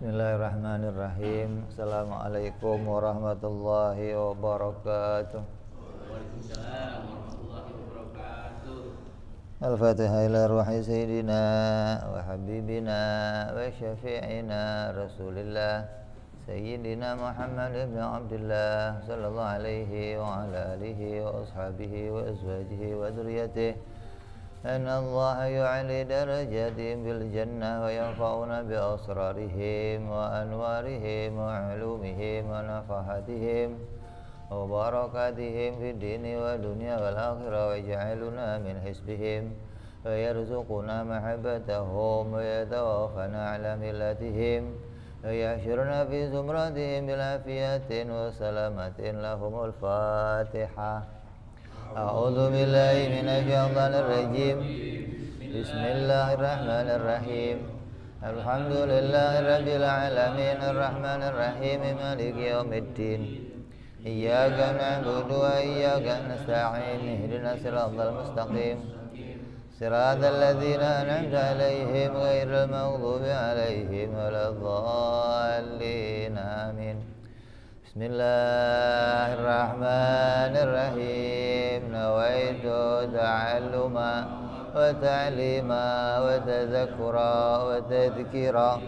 Bismillahirrahmanirrahim. Assalamualaikum warahmatullahi wabarakatuh. Waalaikumsalam warahmatullahi wabarakatuh. Al-Fatihah ila ruhi sayyidina wa habibina wa syafi'ina Rasulillah Sayyidina Muhammad ibn Abdullah sallallahu alaihi wa ala alihi wa ashabihi wa azwajihi wa dhurriyyatihi أن الله يعلي درجاتهم في الجنة وينفعنا بأسرارهم وأنوارهم وعلومهم ونفحاتهم وبركاتهم في الدين والدنيا والآخرة ويجعلنا من حزبهم ويرزقنا محبتهم ويتوفنا على ملتهم ويحشرنا في زمرتهم بالعافية وسلامة لهم الفاتحة. أعوذ بالله من الشيطان الرجيم. بسم الله الرحمن الرحيم. الحمد لله رب العالمين الرحمن الرحيم مالك يوم الدين إياك نعبد وإياك نستعين اهدنا الصراط المستقيم صراط الذين أنعمت عليهم غير المغضوب عليهم ولا الضالين آمين. Bismillahirrahmanirrahim. Nawaitu ta'alluma wa ta'lima wa tadhakkura wa tadhkira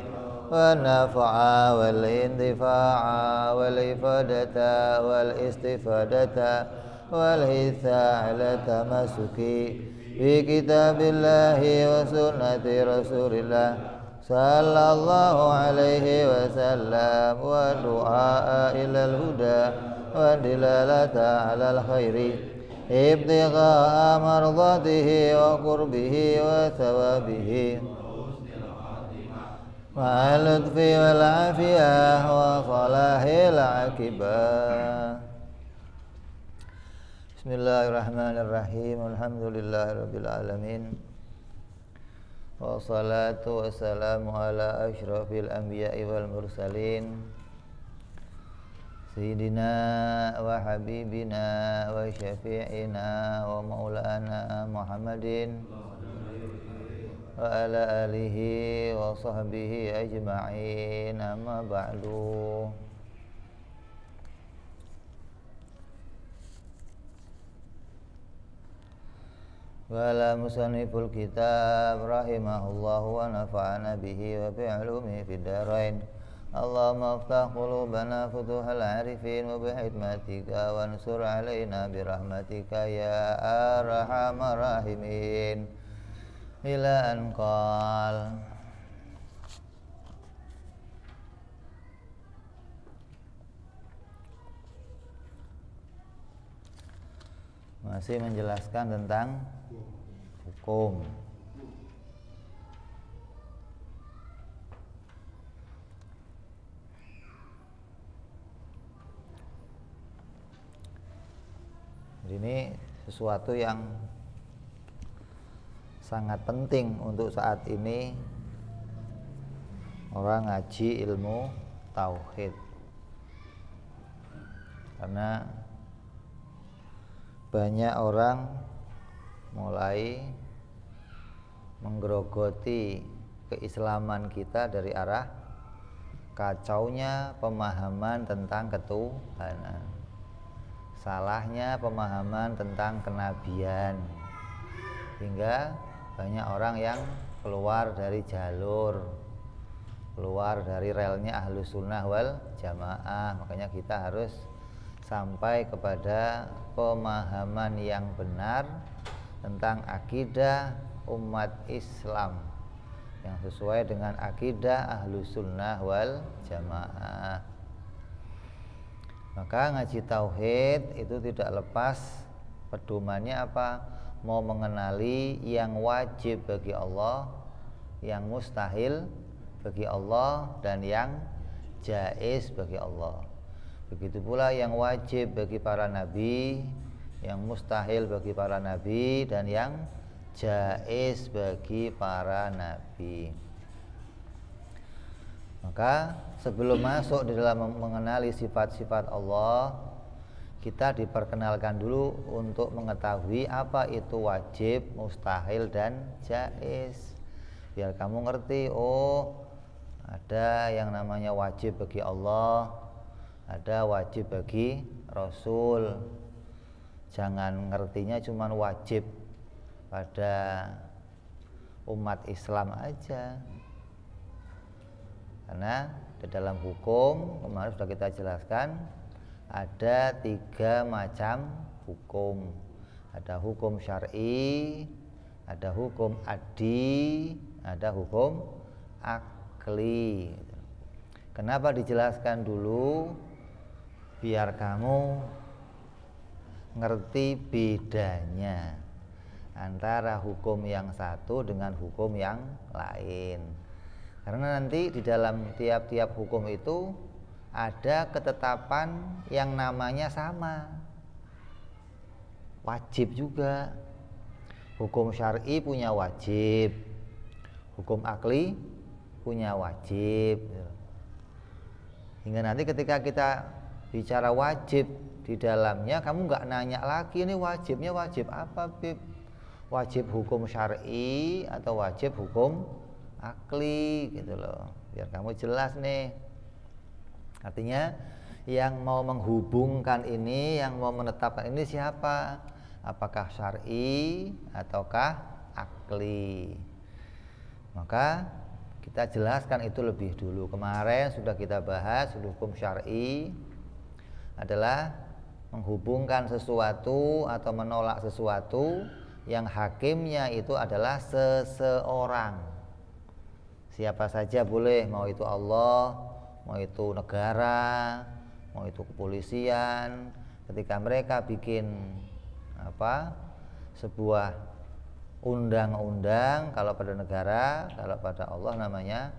wa nafa'a wal intifa'a wal ifadata wal istifadata wal hitha ala tamasuki fi kitabillahi wa sunnati rasulillah sallallahu alaihi wasallam wa du'a ilal huda wa dilalata alal khairi ibtigha'a mardatihi wa qurbihi wa thawabihi wa lutfi wal afiyah wa salahil akibah. Bismillahirrahmanirrahim. Alhamdulillahi rabbil alamin. Wassalatu wassalamu ala asyrafil anbiya'i wal mursalin Sayyidina wa habibina wa syafi'ina wa maulana Muhammadin wa ala alihi wa sahbihi ajma'in, amma ba'du. Wala musanniful kitab rahimahullahu wa nafa'ana bihi wa bi'ulumihi fid dharain. Allahumma aftah qulubana futuhal arifin wa bihikmatika wa ansur alaina birahmatika ya arhamar rahimin. Ila an qal masih menjelaskan tentang hukum. Ini sesuatu yang sangat penting untuk saat ini orang ngaji ilmu tauhid, karena banyak orang mulai menggerogoti keislaman kita dari arah kacaunya pemahaman tentang ketuhanan, salahnya pemahaman tentang kenabian, hingga banyak orang yang keluar dari jalur, keluar dari relnya Ahlus Sunnah wal Jamaah. Makanya kita harus sampai kepada pemahaman yang benar tentang akidah umat Islam yang sesuai dengan akidah Ahlus Sunnah wal Jamaah. Maka ngaji tauhid itu tidak lepas pedomannya apa? Mau mengenali yang wajib bagi Allah, yang mustahil bagi Allah, dan yang jaiz bagi Allah. Begitu pula yang wajib bagi para nabi, yang mustahil bagi para nabi, dan yang jaiz bagi para nabi. Maka sebelum masuk di dalam mengenali sifat-sifat Allah, kita diperkenalkan dulu untuk mengetahui apa itu wajib, mustahil, dan jaiz. Biar kamu ngerti, oh Ada yang namanya wajib bagi Allah, ada wajib bagi Rasul. Jangan ngertinya cuma wajib pada umat Islam aja. Karena di dalam hukum kemarin sudah kita jelaskan ada 3 macam hukum. Ada hukum syar'i, ada hukum adi, ada hukum akli. Kenapa dijelaskan dulu? Biar kamu ngerti bedanya antara hukum yang satu dengan hukum yang lain. Karena nanti di dalam tiap-tiap hukum itu ada ketetapan yang namanya sama, wajib juga. Hukum syar'i punya wajib, hukum akli punya wajib. Hingga nanti ketika kita bicara wajib, di dalamnya kamu nggak nanya lagi ini wajibnya wajib apa, Bib? Wajib hukum syar'i atau wajib hukum akli gitu loh. Biar kamu jelas nih. Artinya yang mau menghubungkan ini, yang mau menetapkan ini siapa? Apakah syar'i ataukah akli? Maka kita jelaskan itu lebih dulu. Kemarin sudah kita bahas hukum syar'i adalah menghubungkan sesuatu atau menolak sesuatu yang hakimnya itu adalah seseorang. Siapa saja boleh, mau itu Allah, mau itu negara, mau itu kepolisian. Ketika mereka bikin sebuah undang-undang, kalau pada negara, kalau pada Allah namanya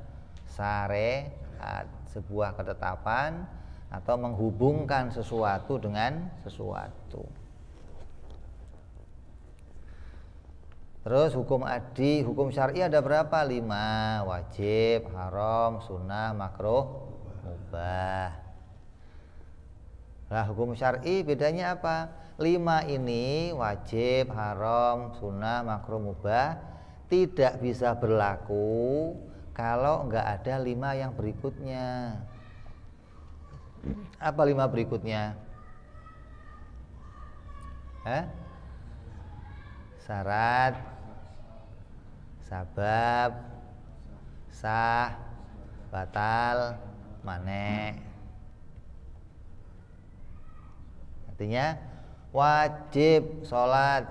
syariat, sebuah ketetapan atau menghubungkan sesuatu dengan sesuatu. Terus hukum adi, hukum syar'i ada berapa? 5, wajib, haram, sunnah, makruh, mubah. Nah, hukum syar'i bedanya apa? 5 ini wajib, haram, sunnah, makruh, mubah tidak bisa berlaku kalau enggak ada 5 yang berikutnya. Apa 5 berikutnya? Syarat, sabab, sah, batal, mane. Artinya wajib sholat,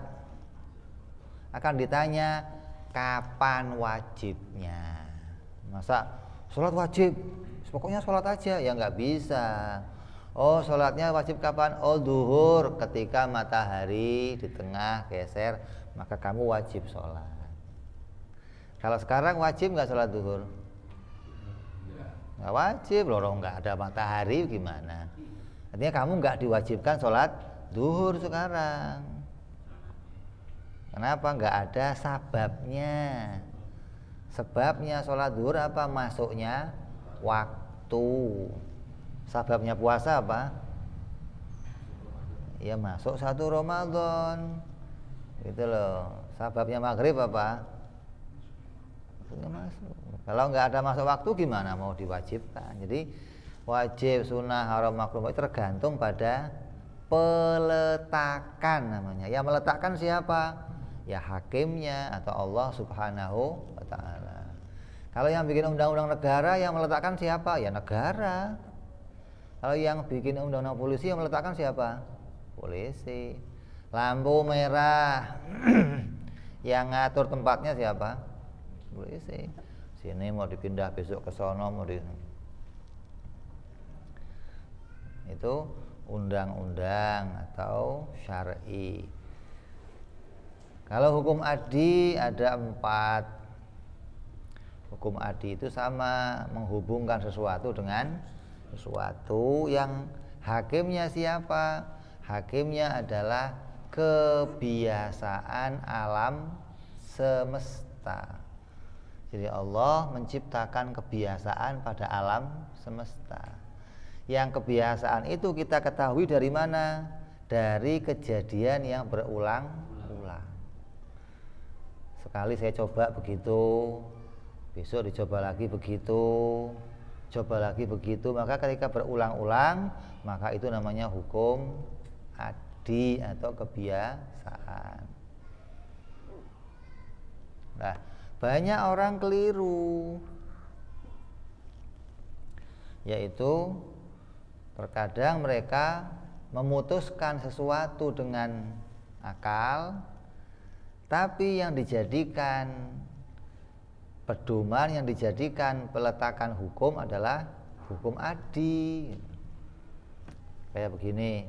akan ditanya kapan wajibnya. Masa sholat wajib, pokoknya sholat aja? Ya nggak bisa. Oh, sholatnya wajib kapan? Oh, duhur, ketika matahari di tengah geser, maka kamu wajib sholat. Kalau sekarang wajib nggak sholat duhur? Nggak wajib loh, nggak ada matahari gimana? Artinya kamu nggak diwajibkan sholat duhur sekarang. Kenapa? Nggak ada sababnya. Sebabnya sholat duhur apa? Masuknya waktu. Sababnya puasa apa? Ya masuk 1 Ramadan. Gitu loh. Sababnya maghrib apa? Masuk. Kalau nggak ada masuk waktu gimana mau diwajibkan? Jadi wajib, sunnah, haram, makruh itu tergantung pada peletakan namanya. Yang meletakkan siapa? Ya hakimnya atau Allah Subhanahu wa ta'ala. Kalau yang bikin undang-undang negara, yang meletakkan siapa? Ya negara. Kalau yang bikin undang-undang polisi, yang meletakkan siapa? Polisi. Lampu merah yang ngatur tempatnya siapa? Polisi. Sini mau dipindah, besok ke sono mau di... Itu undang-undang atau syar'i. Kalau hukum adi ada 4. Hukum adi itu sama, menghubungkan sesuatu dengan sesuatu yang hakimnya siapa? Hakimnya adalah kebiasaan alam semesta. Jadi Allah menciptakan kebiasaan pada alam semesta. Yang kebiasaan itu kita ketahui dari mana? Dari kejadian yang berulang-ulang. Sekali saya coba begitu, besok dicoba lagi begitu, coba lagi begitu, maka ketika berulang-ulang maka itu namanya hukum adi atau kebiasaan. Nah, banyak orang keliru, yaitu terkadang mereka memutuskan sesuatu dengan akal, tapi yang dijadikan pedoman, yang dijadikan peletakan hukum adalah hukum adi. Kayak begini,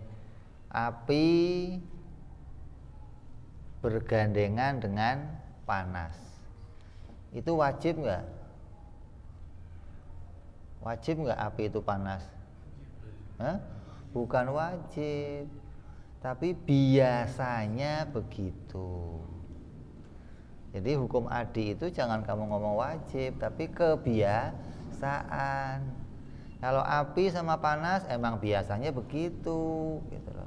api bergandengan dengan panas, itu wajib nggak? Wajib nggak api itu panas? Hah? Bukan wajib, tapi biasanya begitu. Jadi hukum adi itu jangan kamu ngomong wajib, tapi kebiasaan. Kalau api sama panas emang biasanya begitu, gitu loh.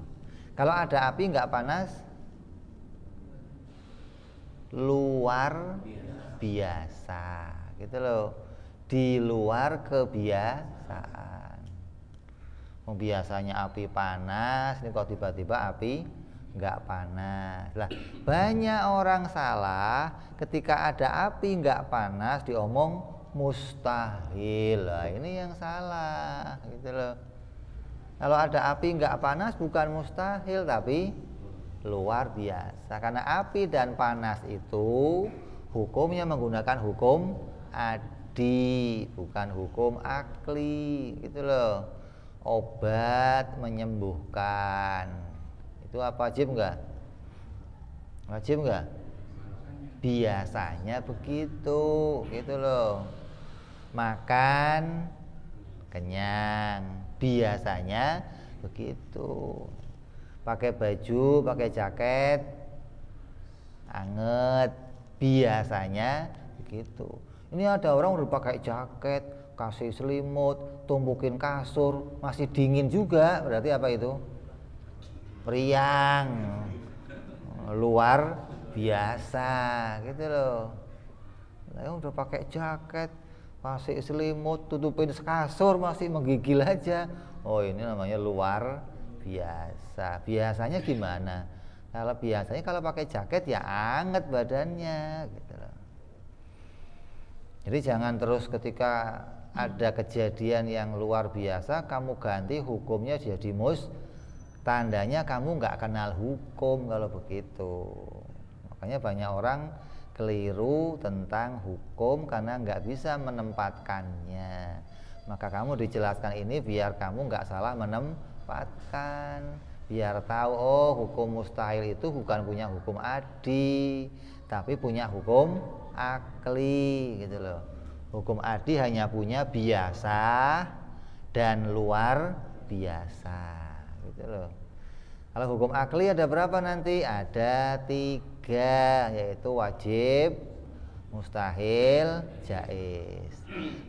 Kalau ada api nggak panas, luar biasa, gitu loh. Di luar kebiasaan. Biasanya api panas, ini kok tiba-tiba api nggak panas. Lah, banyak orang salah ketika ada api nggak panas diomong mustahil. Lah, ini yang salah, gitu loh. Kalau ada api nggak panas bukan mustahil tapi luar biasa. Karena api dan panas itu hukumnya menggunakan hukum adi, bukan hukum akli, gitu loh. Obat menyembuhkan, itu apa wajib enggak? Wajib enggak? Biasanya begitu, gitu loh. Makan kenyang, biasanya begitu. Pakai baju, pakai jaket anget, biasanya begitu. Ini ada orang udah pakai jaket, kasih selimut, tumpukin kasur, masih dingin juga, berarti apa itu? Meriang, luar biasa, gitu loh. Nah, udah pakai jaket, kasih selimut, tutupin kasur, masih menggigil aja. Oh, ini namanya luar biasa. Biasanya gimana? Kalau biasanya kalau pakai jaket ya anget badannya, gitu loh. Jadi jangan terus ketika ada kejadian yang luar biasa kamu ganti hukumnya jadi tandanya kamu nggak kenal hukum kalau begitu. Makanya banyak orang keliru tentang hukum karena nggak bisa menempatkannya. Maka kamu dijelaskan ini biar kamu nggak salah menempatkan, biar tahu oh hukum mustahil itu bukan punya hukum adi tapi punya hukum akli, gitu loh. Hukum adi hanya punya biasa dan luar biasa, gitu loh. Kalau hukum akli ada berapa nanti? Ada 3, yaitu wajib, mustahil, jaiz.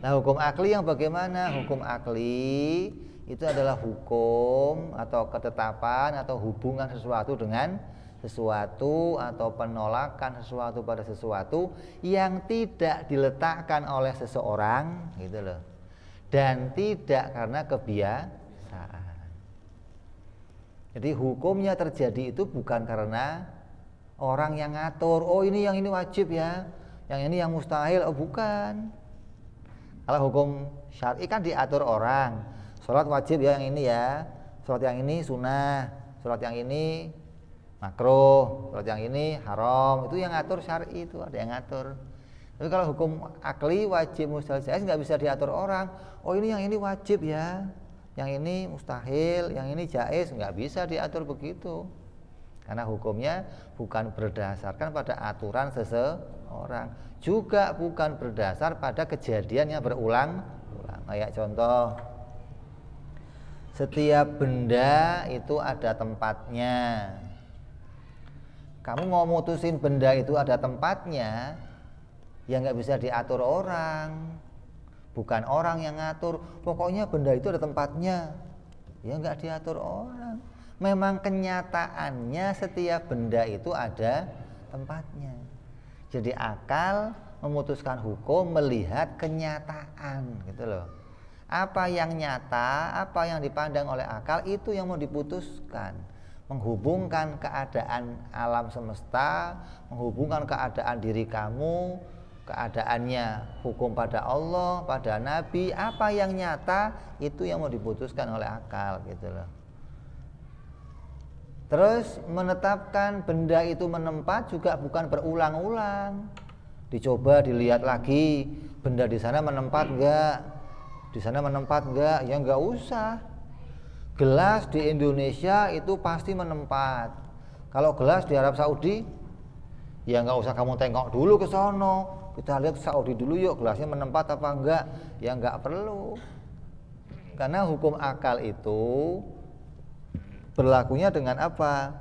Nah, hukum akli yang bagaimana? Hukum akli itu adalah hukum atau ketetapan atau hubungan sesuatu dengan sesuatu atau penolakan sesuatu pada sesuatu yang tidak diletakkan oleh seseorang, gitu loh, dan tidak karena kebiasaan. Jadi hukumnya terjadi itu bukan karena orang yang ngatur, oh ini yang ini wajib ya, yang ini yang mustahil, oh bukan. Kalau hukum syar'i kan diatur orang, sholat wajib ya yang ini ya, sholat yang ini sunnah, sholat yang ini makruh, sholat yang ini haram, itu yang ngatur syar'i, itu ada yang ngatur. Tapi kalau hukum akli wajib mustahil jaiz nggak bisa diatur orang. Oh ini yang ini wajib ya, yang ini mustahil, yang ini jaiz, nggak bisa diatur begitu. Karena hukumnya bukan berdasarkan pada aturan seseorang, juga bukan berdasar pada kejadian yang berulang-ulang. Kayak contoh, setiap benda itu ada tempatnya. Kamu mau mutusin benda itu ada tempatnya, ya nggak bisa diatur orang, bukan orang yang ngatur. Pokoknya benda itu ada tempatnya, ya nggak diatur orang. Memang kenyataannya setiap benda itu ada tempatnya. Jadi akal memutuskan hukum melihat kenyataan gitu loh. Apa yang nyata, apa yang dipandang oleh akal itu yang mau diputuskan. Menghubungkan keadaan alam semesta, menghubungkan keadaan diri kamu, keadaannya hukum pada Allah, pada Nabi, apa yang nyata itu yang mau diputuskan oleh akal gitu loh. Terus menetapkan benda itu menempat juga bukan berulang-ulang. Dicoba dilihat lagi, benda di sana menempat enggak? Di sana menempat enggak? Ya enggak usah. Gelas di Indonesia itu pasti menempat. Kalau gelas di Arab Saudi, ya enggak usah kamu tengok dulu ke sono. Kita lihat Saudi dulu yuk, gelasnya menempat apa enggak? Ya enggak perlu. Karena hukum akal itu berlakunya dengan apa?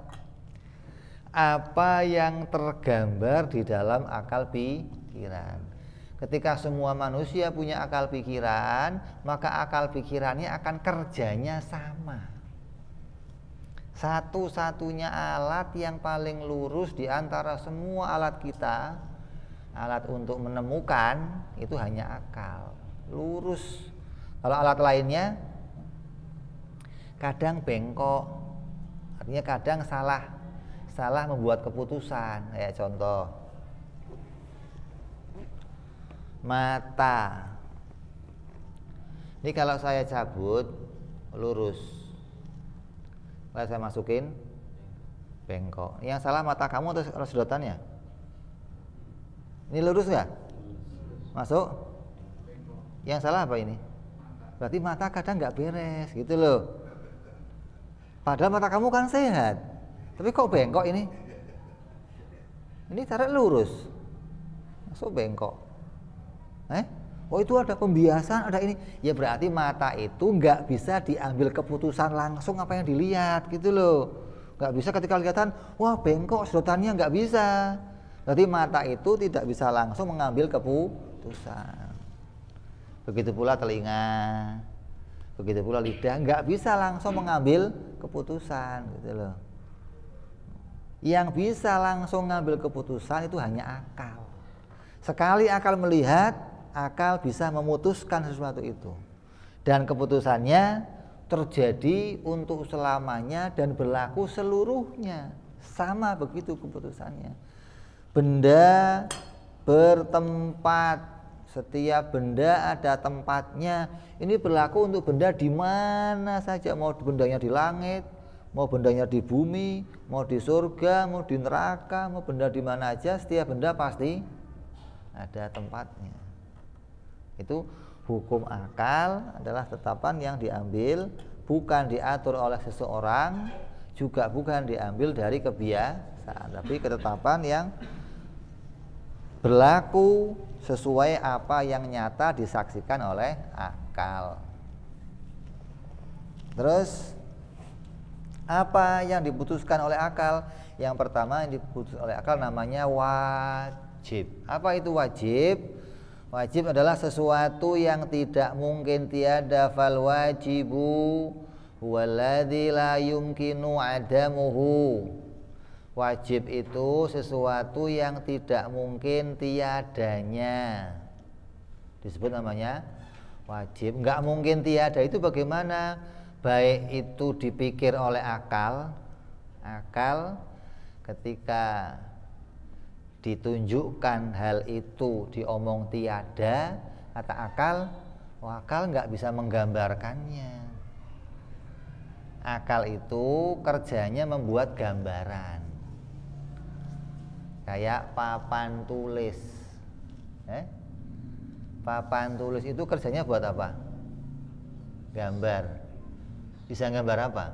Apa yang tergambar di dalam akal pikiran. Ketika semua manusia punya akal pikiran, maka akal pikirannya akan kerjanya sama. Satu-satunya alat yang paling lurus di antara semua alat kita, alat untuk menemukan, itu hanya akal. Lurus. Kalau alat lainnya kadang bengkok, artinya kadang salah membuat keputusan. Kayak contoh mata. Ini kalau saya cabut lurus, kalau saya masukin bengkok. Yang salah mata kamu atau sedotannya? Ini lurus nggak? Masuk? Yang salah apa ini? Berarti mata kadang nggak beres gitu loh. Padahal mata kamu kan sehat, tapi kok bengkok ini? Ini tarik lurus, masuk bengkok. Oh itu ada pembiasan, ada ini. Ya berarti mata itu nggak bisa diambil keputusan langsung apa yang dilihat gitu loh. Nggak bisa ketika kelihatan, wah bengkok sedotannya, nggak bisa. Berarti mata itu tidak bisa langsung mengambil keputusan. Begitu pula telinga, begitu pula lidah, nggak bisa langsung mengambil keputusan gitu loh. Yang bisa langsung mengambil keputusan itu hanya akal. Sekali akal melihat, akal bisa memutuskan sesuatu itu. Dan keputusannya terjadi untuk selamanya dan berlaku seluruhnya. Sama begitu keputusannya. Benda bertempat. Setiap benda ada tempatnya. Ini berlaku untuk benda di mana saja, mau bendanya di langit, mau bendanya di bumi, mau di surga, mau di neraka, mau benda di mana aja, setiap benda pasti ada tempatnya. Itu hukum akal adalah tetapan yang diambil, bukan diatur oleh seseorang, juga bukan diambil dari kebiasaan, tapi ketetapan yang berlaku sesuai apa yang nyata disaksikan oleh akal. Terus apa yang diputuskan oleh akal? Yang pertama yang diputuskan oleh akal namanya wajib. Apa itu wajib? Wajib adalah sesuatu yang tidak mungkin tiada, fal wajibu huwaladzi la yumkinu adamuhu. Wajib itu sesuatu yang tidak mungkin tiadanya, disebut namanya wajib. Nggak mungkin tiada itu bagaimana? Baik itu dipikir oleh akal ketika ditunjukkan hal itu diomong tiada, kata akal, akal nggak bisa menggambarkannya. Akal itu kerjanya membuat gambaran. Kayak papan tulis. Papan tulis itu kerjanya buat apa? Gambar. Bisa gambar apa?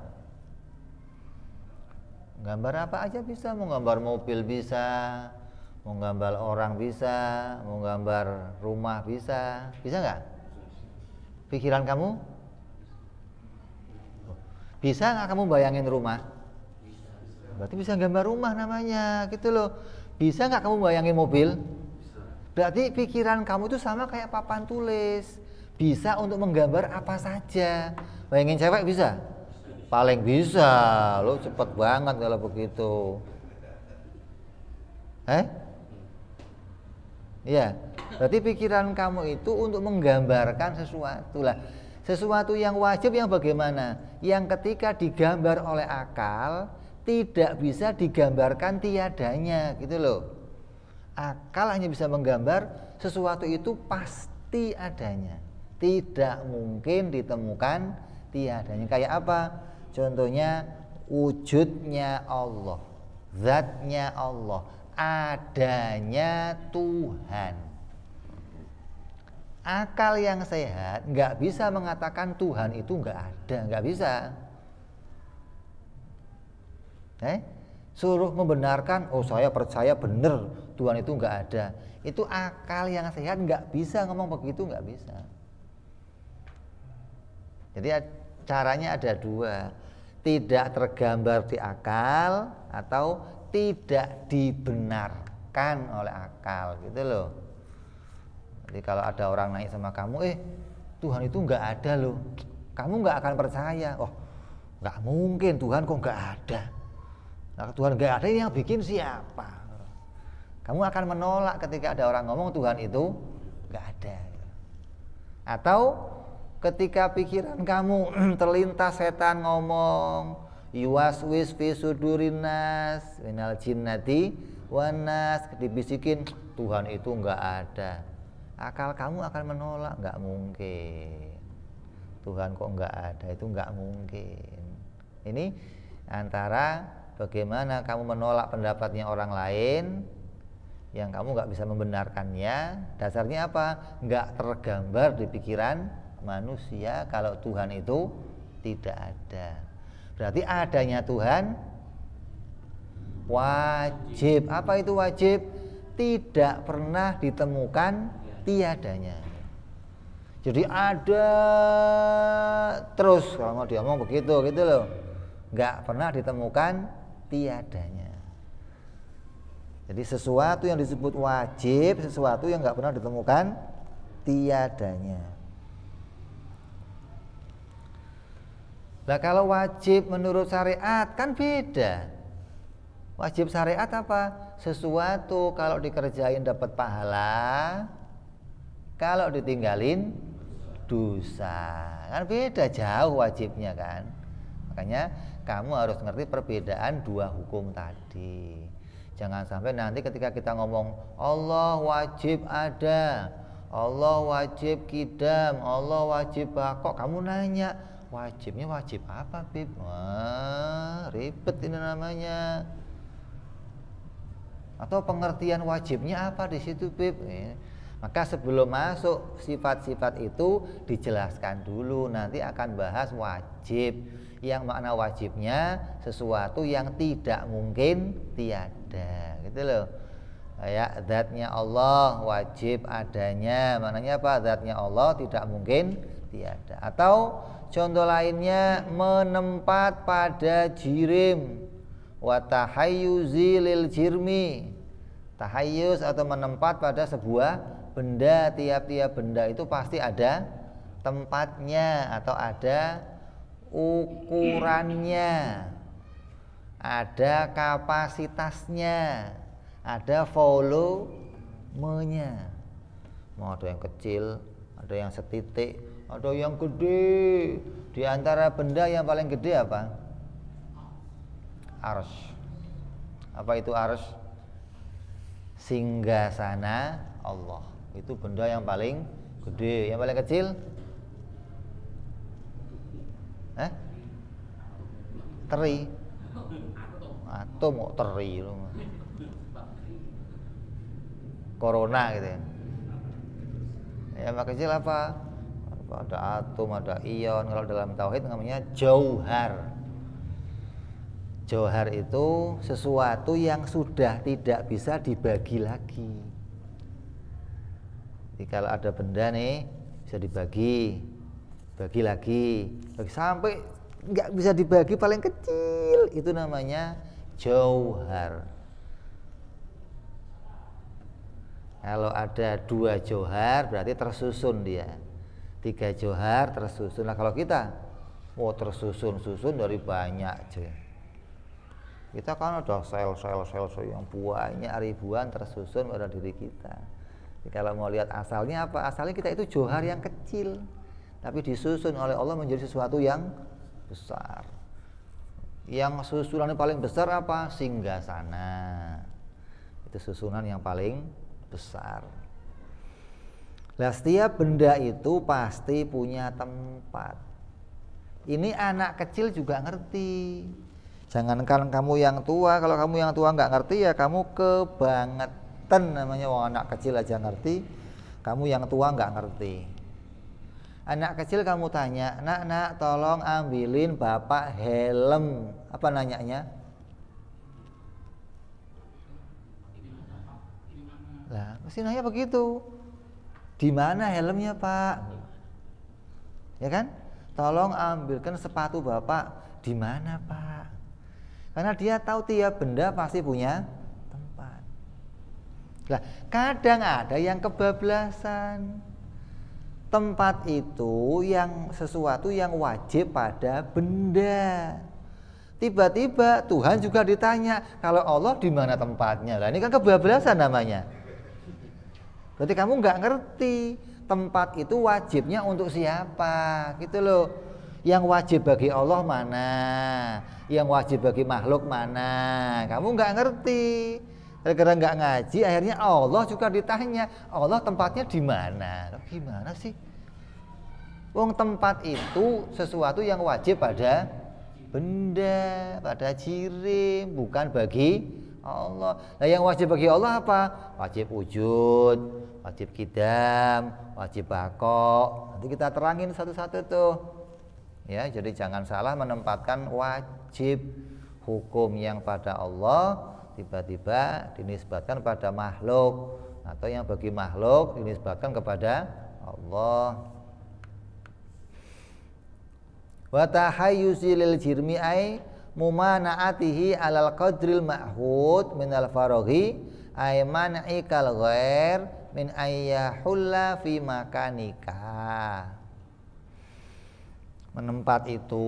Gambar apa aja bisa. Mau gambar mobil bisa, mau gambar orang bisa, mau gambar rumah bisa. Bisa nggak? Pikiran kamu? Bisa nggak kamu bayangin rumah? Berarti bisa gambar rumah namanya, gitu loh. Bisa nggak kamu bayangin mobil? Berarti pikiran kamu itu sama kayak papan tulis. Bisa untuk menggambar apa saja. Bayangin cewek bisa? Paling bisa. Lo cepet banget kalau begitu. Ya, berarti pikiran kamu itu untuk menggambarkan sesuatu lah. Sesuatu yang wajib yang bagaimana? Yang ketika digambar oleh akal tidak bisa digambarkan tiadanya, gitu loh. Akal hanya bisa menggambar sesuatu itu pasti adanya, tidak mungkin ditemukan tiadanya. Kayak apa? Contohnya wujudnya Allah, zatnya Allah, adanya Tuhan. Akal yang sehat nggak bisa mengatakan Tuhan itu nggak ada, nggak bisa. Suruh membenarkan, oh saya percaya benar Tuhan itu nggak ada. Itu akal yang sehat nggak bisa ngomong begitu, nggak bisa. Jadi caranya ada dua, tidak tergambar di akal atau tidak dibenarkan oleh akal, gitu loh. Jadi kalau ada orang naik sama kamu, Tuhan itu nggak ada loh, kamu nggak akan percaya. Oh, nggak mungkin Tuhan kok nggak ada. Nah, Tuhan nggak ada, ini yang bikin siapa? Kamu akan menolak ketika ada orang ngomong Tuhan itu nggak ada. Atau ketika pikiran kamu terlintas setan ngomong, yuwaswis fi sudurinas minal jinnati wanas, dibisikin Tuhan itu nggak ada. Akal kamu akan menolak, nggak mungkin. Tuhan kok nggak ada, itu nggak mungkin. Ini antara bagaimana kamu menolak pendapatnya orang lain yang kamu nggak bisa membenarkannya. Dasarnya apa? Nggak tergambar di pikiran manusia kalau Tuhan itu tidak ada. Berarti adanya Tuhan wajib. Apa itu wajib? Tidak pernah ditemukan tiadanya. Jadi ada terus, kalau mau diomong begitu, gitu loh. Nggak pernah ditemukan tiadanya. Jadi sesuatu yang disebut wajib, sesuatu yang nggak pernah ditemukan tiadanya. Nah kalau wajib menurut syariat kan beda. Wajib syariat apa? Sesuatu kalau dikerjain dapat pahala, kalau ditinggalin dosa. Kan beda jauh wajibnya kan. Makanya kamu harus ngerti perbedaan dua hukum tadi. Jangan sampai nanti ketika kita ngomong Allah wajib ada, Allah wajib kidam, Allah wajib bakok, kamu nanya wajibnya wajib apa, Bib? Wah, ribet ini namanya. Atau pengertian wajibnya apa di situ, Bib? Maka sebelum masuk sifat-sifat itu dijelaskan dulu, nanti akan bahas wajib. Yang makna wajibnya sesuatu yang tidak mungkin tiada, gitu loh. Kayak zatnya Allah wajib adanya, maknanya apa? Zatnya Allah tidak mungkin tiada. Atau contoh lainnya menempat pada jirim wa tahayyuzi lil jirmi. Tahayyuz atau menempat pada sebuah benda, tiap-tiap benda itu pasti ada tempatnya atau ada ukurannya, ada kapasitasnya, ada volumenya. Mau ada yang kecil, ada yang setitik, ada yang gede. Di antara benda yang paling gede apa? Arsy. Apa itu arsy? Singgasana Allah. Itu benda yang paling gede. Yang paling kecil? Teri. Atom kok teri loh. Corona gitu ya. Yang paling kecil apa? Ada atom, ada ion. Kalau dalam tauhid namanya jauhar. Jauhar itu sesuatu yang sudah tidak bisa dibagi lagi. Jadi kalau ada benda nih bisa dibagi, bagi lagi, sampai nggak bisa dibagi paling kecil, itu namanya jauhar. Kalau ada 2 jauhar berarti tersusun dia, 3 jauhar tersusun. Nah kalau kita tersusun dari banyak aja. Kita kan ada sel-sel yang banyak ribuan tersusun pada diri kita. Jadi kalau mau lihat asalnya apa? Asalnya kita itu johar yang kecil, tapi disusun oleh Allah menjadi sesuatu yang besar. Yang susunannya paling besar apa? Singgasana. Itu susunan yang paling besar. Nah, setiap benda itu pasti punya tempat. Ini anak kecil juga ngerti. Jangankan kamu yang tua, kalau kamu yang tua nggak ngerti ya kamu kebangetan namanya. Wong anak kecil aja ngerti, kamu yang tua nggak ngerti. Anak kecil kamu tanya, nak tolong ambilin bapak helm. Apa nanyanya? Lah, mesti nanya begitu. Di mana helmnya pak? Ya kan? Tolong ambilkan sepatu bapak. Di mana pak? Karena dia tahu tiap benda pasti punya tempat. Lah, kadang ada yang kebablasan. Tempat itu yang sesuatu yang wajib pada benda. Tiba-tiba Tuhan juga ditanya, kalau Allah di mana tempatnya? Lah ini kan kebablasan namanya. Berarti kamu nggak ngerti tempat itu wajibnya untuk siapa, gitu loh. Yang wajib bagi Allah mana? Yang wajib bagi makhluk mana? Kamu nggak ngerti. Gara-gara nggak ngaji, akhirnya Allah juga ditanya, Allah tempatnya di mana? Gimana sih? Wong tempat itu sesuatu yang wajib pada benda, pada jirim, bukan bagi Allah. Nah, yang wajib bagi Allah apa? Wajib wujud, wajib qidam, wajib baqo. Nanti kita terangin satu-satu tuh. Ya, jadi jangan salah menempatkan wajib hukum yang pada Allah tiba-tiba dinisbatkan pada makhluk, atau yang bagi makhluk dinisbatkan kepada Allah. Wa tahayyuzi lil jirmi ay mumana'atihi alal qadril ma'hud minal faraghi ay man'i kal ghair min ayyahulla fi makanika. Menempat itu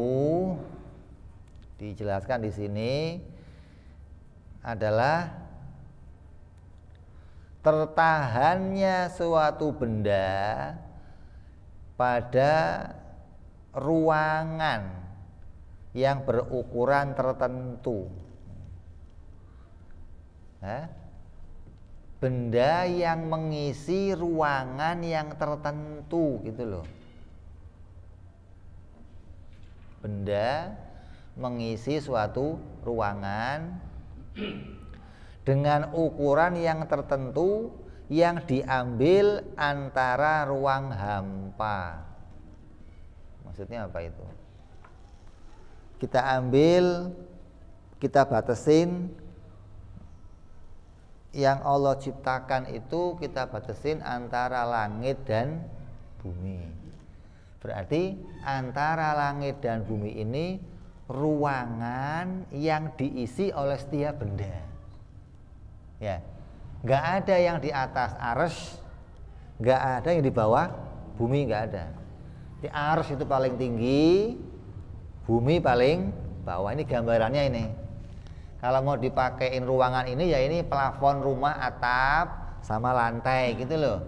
dijelaskan di sini adalah tertahannya suatu benda pada ruangan yang berukuran tertentu. Benda yang mengisi ruangan yang tertentu, gitu loh. Benda mengisi suatu ruangan dengan ukuran yang tertentu yang diambil antara ruang hampa. Maksudnya apa itu? Kita ambil, kita batasin yang Allah ciptakan itu, kita batasin antara langit dan bumi. Berarti antara langit dan bumi ini ruangan yang diisi oleh setiap benda. Ya, nggak ada yang di atas arsy, nggak ada yang di bawah bumi, nggak ada. Di arsy itu paling tinggi, bumi paling bawah. Ini gambarannya ini. Kalau mau dipakein ruangan ini ya ini plafon rumah, atap sama lantai, gitu loh.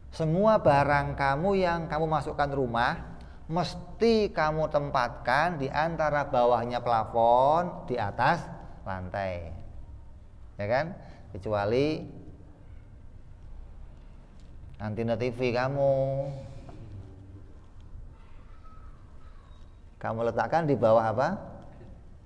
Semua barang kamu yang kamu masukkan rumah mesti kamu tempatkan di antara bawahnya plafon, di atas lantai, ya kan? Kecuali antena TV kamu letakkan di bawah apa?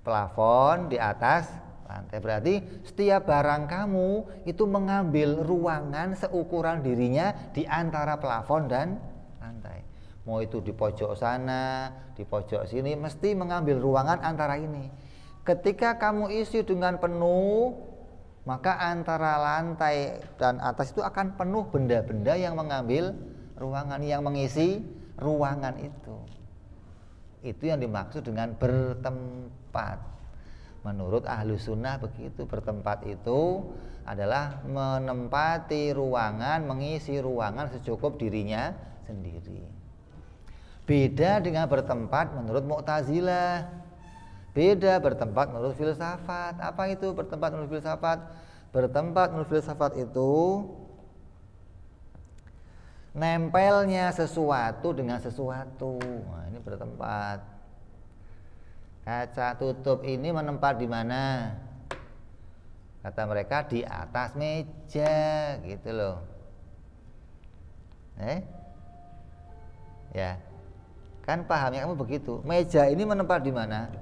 Plafon, di atas lantai. Berarti setiap barang kamu itu mengambil ruangan seukuran dirinya di antara plafon dan lantai. Mau itu di pojok sana, di pojok sini, mesti mengambil ruangan antara ini. Ketika kamu isi dengan penuh, maka antara lantai dan atas itu akan penuh benda-benda yang mengambil ruangan, yang mengisi ruangan itu. Itu yang dimaksud dengan bertempat. Menurut ahlu sunnah begitu. Bertempat itu adalah menempati ruangan, mengisi ruangan secukup dirinya sendiri. Beda dengan bertempat menurut Mu'tazilah. Beda bertempat menurut filsafat. Apa itu bertempat menurut filsafat? Bertempat menurut filsafat itu nempelnya sesuatu dengan sesuatu. Nah, ini bertempat. Kaca tutup ini menempat di mana? Kata mereka di atas meja, gitu loh. Ya, kan pahamnya kamu begitu. Meja ini menempat di mana?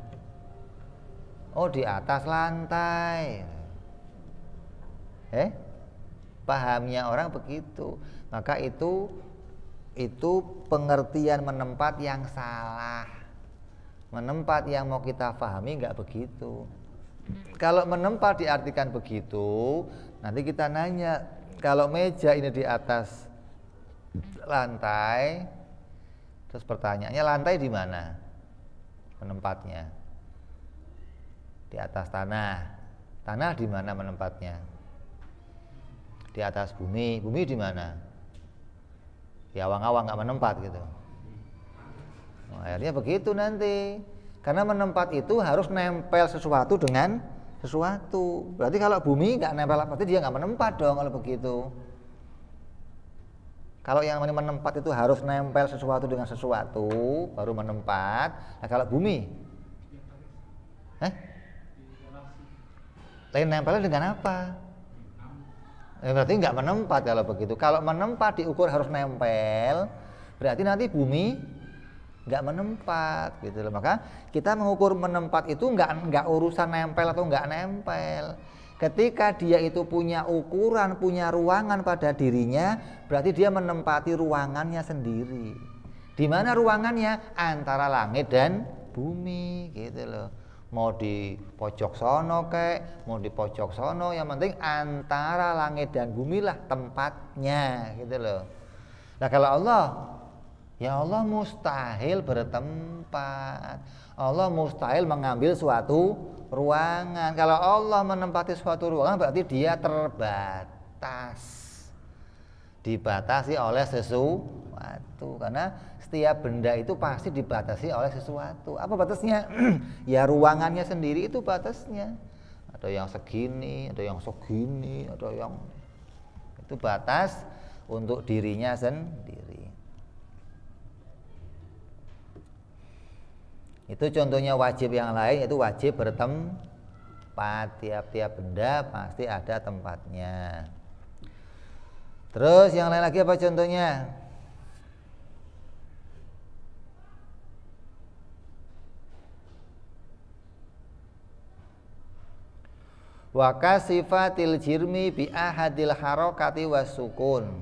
Oh, di atas lantai. Pahamnya orang begitu. Maka itu pengertian menempat yang salah. Menempat yang mau kita pahami nggak begitu. Kalau menempat diartikan begitu, nanti kita nanya, kalau meja ini di atas lantai, terus pertanyaannya lantai di mana menempatnya? Di atas tanah. Tanah di mana menempatnya? Di atas bumi. Bumi di mana? Di awang-awang nggak menempat gitu. Nah, akhirnya begitu nanti. Karena menempat itu harus nempel sesuatu dengan sesuatu. Berarti kalau bumi nggak nempel, berarti dia nggak menempat dong kalau begitu. Kalau yang menempat itu harus nempel sesuatu dengan sesuatu, baru menempat. Nah kalau bumi, lain nempelnya dengan apa? Berarti nggak menempat kalau begitu. Kalau menempat diukur harus nempel, berarti nanti bumi nggak menempat gitu loh. Maka kita mengukur menempat itu nggak urusan nempel atau nggak nempel. Ketika dia itu punya ukuran, punya ruangan pada dirinya, berarti dia menempati ruangannya sendiri. Di mana ruangannya? Antara langit dan bumi gitu loh. Mau di pojok sono kek, mau di pojok sono, yang penting antara langit dan bumi lah tempatnya gitu loh. Nah kalau Allah, ya Allah mustahil bertempat. Allah mustahil mengambil suatu ruangan. Kalau Allah menempati suatu ruangan berarti dia terbatas. Dibatasi oleh sesuatu. Karena setiap benda itu pasti dibatasi oleh sesuatu. Apa batasnya? Ya ruangannya sendiri itu batasnya. Ada yang segini, ada yang segini, ada yang itu batas untuk dirinya sendiri. Itu contohnya wajib yang lain, itu wajib bertempat. Tiap-tiap benda pasti ada tempatnya. Terus yang lain lagi apa contohnya? Wa kasifatil jirmi bi ahadil harokati wasukun.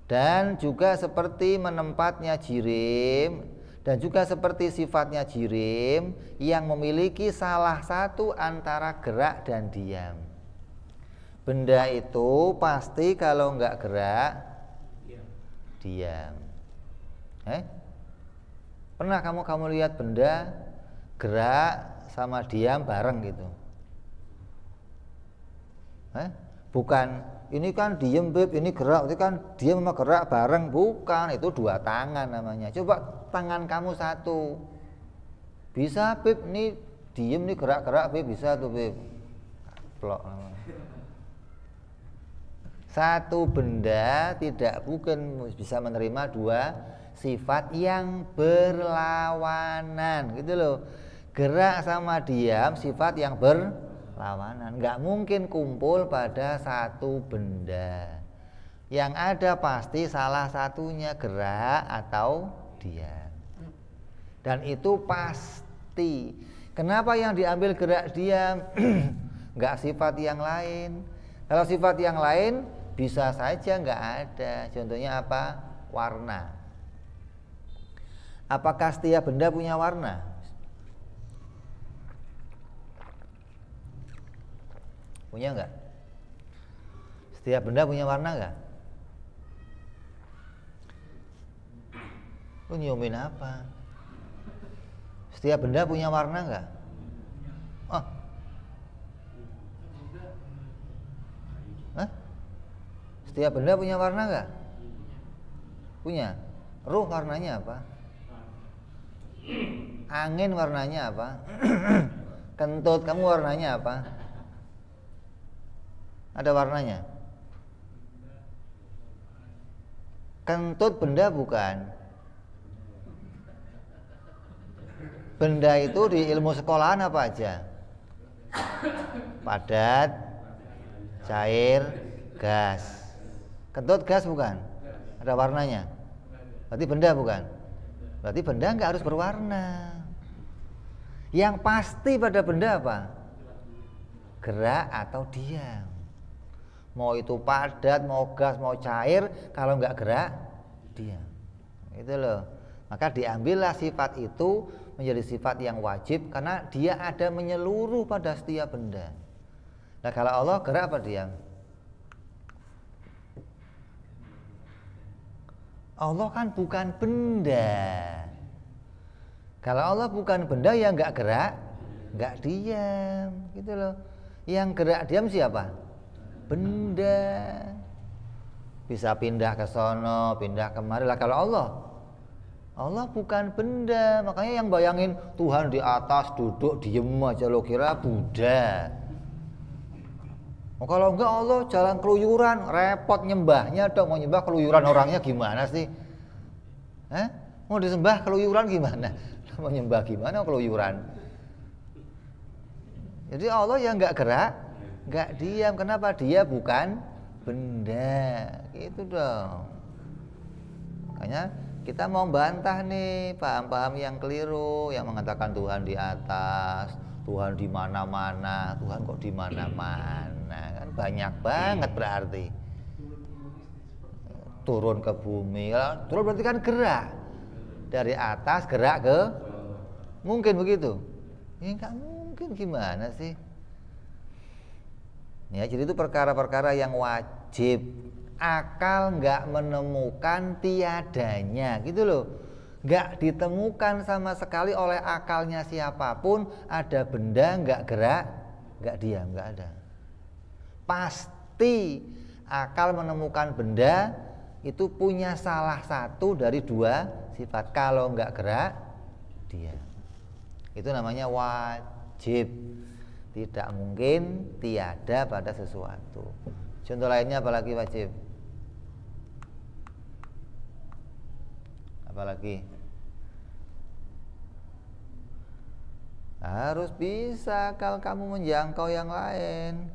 Dan juga seperti menempatnya jirim, dan juga seperti sifatnya jirim yang memiliki salah satu antara gerak dan diam. Benda itu pasti kalau enggak gerak, diam. Pernah kamu lihat benda gerak sama diam bareng gitu? Bukan, ini kan diem Beb, ini gerak, itu kan diam sama gerak bareng. Bukan, itu dua tangan namanya. Coba tangan kamu satu, bisa Beb, ini diem nih gerak-gerak Beb, bisa tuh Beb. Plok. Satu benda tidak mungkin bisa menerima dua sifat yang berlawanan gitu loh. Gerak sama diam sifat yang berlawanan, nggak mungkin kumpul pada satu benda. Yang ada pasti salah satunya gerak atau diam. Dan itu pasti. Kenapa yang diambil gerak diam? Nggak sifat yang lain. Kalau sifat yang lain bisa saja nggak ada. Contohnya apa? Warna. Apakah setiap benda punya warna? Punya nggak? Setiap benda punya warna nggak? Lu nyiumin apa? Setiap benda punya warna nggak? Oh. Setiap benda punya warna nggak? Punya. Ruh warnanya apa? Angin warnanya apa? Kentut kamu warnanya apa? Ada warnanya? Kentut benda bukan? Benda itu di ilmu sekolahan apa aja? Padat, cair, gas. Kentut gas bukan? Ada warnanya. Berarti benda bukan? Berarti benda nggak harus berwarna. Yang pasti pada benda apa? Gerak atau diam. Mau itu padat, mau gas, mau cair, kalau nggak gerak, diam. Itu loh. Maka diambillah sifat itu menjadi sifat yang wajib karena dia ada menyeluruh pada setiap benda. Nah kalau Allah gerak apa diam? Allah kan bukan benda. Kalau Allah bukan benda ya nggak gerak, nggak diam, gitu loh. Yang gerak diam siapa? Benda. Bisa pindah ke sono, pindah kemari lah. Kalau Allah bukan benda, makanya yang bayangin Tuhan di atas duduk diem aja lo kira Buddha. Oh, kalau enggak Allah jalan keluyuran, repot nyembahnya dong. Mau nyembah keluyuran orangnya gimana sih? Mau disembah keluyuran gimana? Mau nyembah gimana keluyuran? Jadi Allah yang enggak gerak, enggak diam. Kenapa? Dia bukan benda. Gitu dong. Makanya kita mau bantah nih paham-paham yang keliru, yang mengatakan Tuhan di atas, Tuhan di mana-mana. Tuhan kok di mana-mana? Kan banyak banget berarti. Turun ke bumi, turun berarti kan gerak. Dari atas gerak ke, mungkin begitu? Ya nggak mungkin, gimana sih? Ya, jadi itu perkara-perkara yang wajib. Akal nggak menemukan tiadanya, gitu loh. Nggak ditemukan sama sekali oleh akalnya siapapun ada benda nggak gerak, nggak diam, nggak ada. Pasti akal menemukan benda itu punya salah satu dari dua sifat. Kalau nggak gerak, diam. Itu namanya wajib. Tidak mungkin tiada pada sesuatu. Contoh lainnya apalagi wajib? Apalagi? Harus bisa kalau kamu menjangkau yang lain.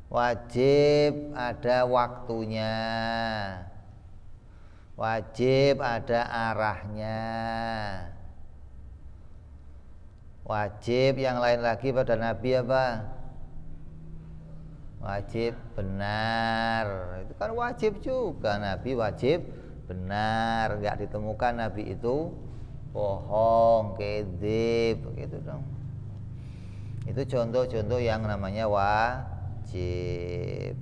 Wajib ada waktunya. Wajib ada arahnya. Wajib yang lain lagi pada Nabi apa? Wajib benar. Itu kan wajib juga. Nabi wajib benar. Enggak ditemukan Nabi itu bohong, kedzib, begitu dong. Itu contoh-contoh yang namanya wajib.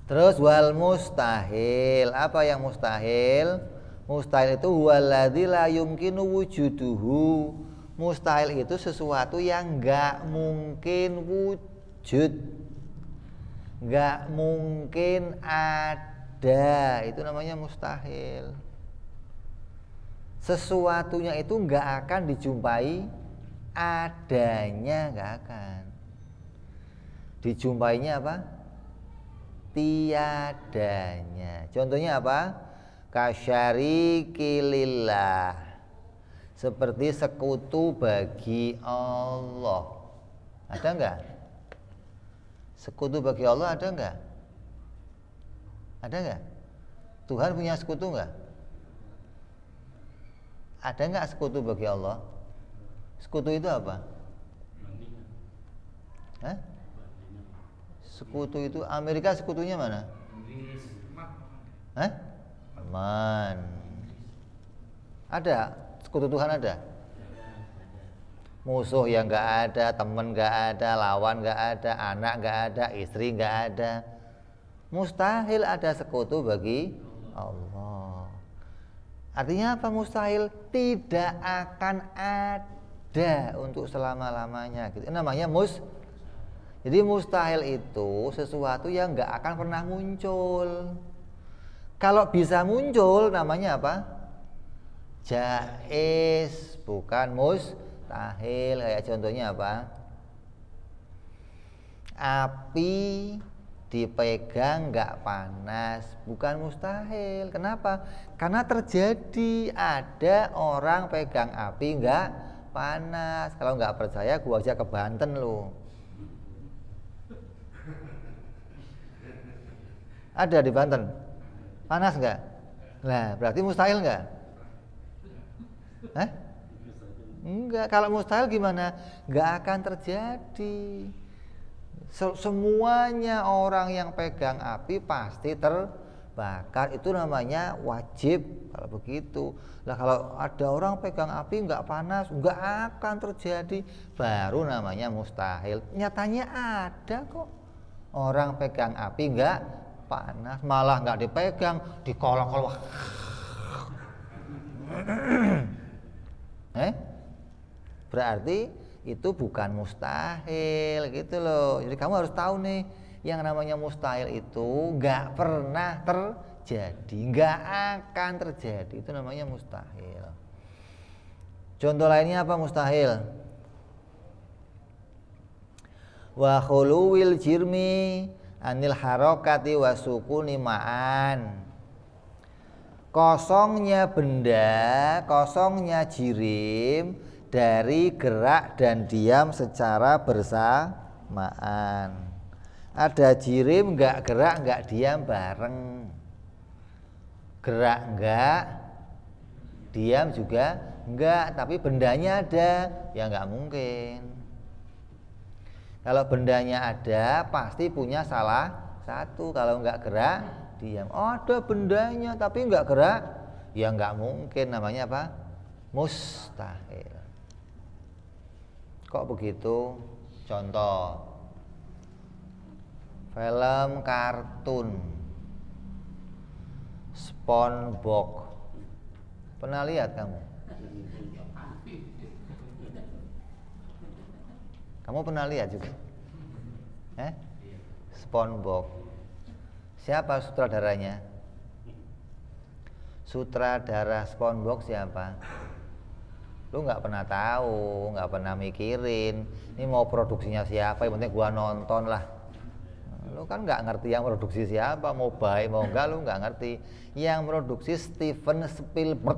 Terus wal mustahil. Apa yang mustahil? Mustahil itu huwaladzi la yumkinu wujuduhu. Mustahil itu sesuatu yang enggak mungkin wujud, enggak mungkin ada. Itu namanya mustahil. Sesuatunya itu enggak akan dijumpai adanya, enggak akan. Dijumpainya apa? Tiadanya. Contohnya apa? Kasyariki lillah, seperti sekutu bagi Allah. Ada enggak? Sekutu bagi Allah ada enggak? Ada enggak? Tuhan punya sekutu enggak? Ada enggak sekutu bagi Allah? Sekutu itu apa? Hah? Sekutu itu Amerika sekutunya mana? Hah? Teman. Ada sekutu Tuhan ada? Musuh yang nggak ada, teman nggak ada, lawan nggak ada, anak nggak ada, istri nggak ada. Mustahil ada sekutu bagi Allah. Artinya apa mustahil? Tidak akan ada untuk selama-lamanya. Gitu. Namanya Jadi mustahil itu sesuatu yang nggak akan pernah muncul. Kalau bisa muncul namanya apa? Jaiz, bukan mustahil. Kayak contohnya apa? Api dipegang nggak panas, bukan mustahil. Kenapa? Karena terjadi, ada orang pegang api nggak panas. Kalau nggak percaya, gua aja ke Banten lo. Ada di Banten, panas nggak? Nah, berarti mustahil nggak? Hah? Enggak. Kalau mustahil gimana? Nggak akan terjadi. Semuanya orang yang pegang api pasti terbakar. Itu namanya wajib kalau begitu. Lah kalau ada orang pegang api nggak panas, nggak akan terjadi, baru namanya mustahil. Nyatanya ada kok orang pegang api nggak panas, malah nggak dipegang, dikolok-kolok. Berarti itu bukan mustahil gitu loh. Jadi kamu harus tahu nih, yang namanya mustahil itu nggak pernah terjadi, nggak akan terjadi. Itu namanya mustahil. Contoh lainnya apa mustahil? Wa khuluwil jirmi anil harokati wasukuni ma'an. Kosongnya benda, kosongnya jirim dari gerak dan diam secara bersamaan. Ada jirim nggak gerak nggak diam bareng, gerak nggak, diam juga nggak, tapi bendanya ada, ya nggak mungkin. Kalau bendanya ada pasti punya salah satu. Kalau nggak gerak diam, oh, ada bendanya tapi nggak gerak, ya nggak mungkin. Namanya apa? Mustahil. Kok begitu? Contoh film kartun SpongeBob, pernah lihat kamu? Kamu pernah lihat juga? SpongeBob. Siapa sutradaranya? Sutradara SpongeBob siapa? Lu nggak pernah tahu, nggak pernah mikirin ini mau produksinya siapa, yang penting gua nonton lah. Lu kan nggak ngerti yang produksi siapa, mau baik mau enggak lu nggak ngerti. Yang produksi Steven Spielberg.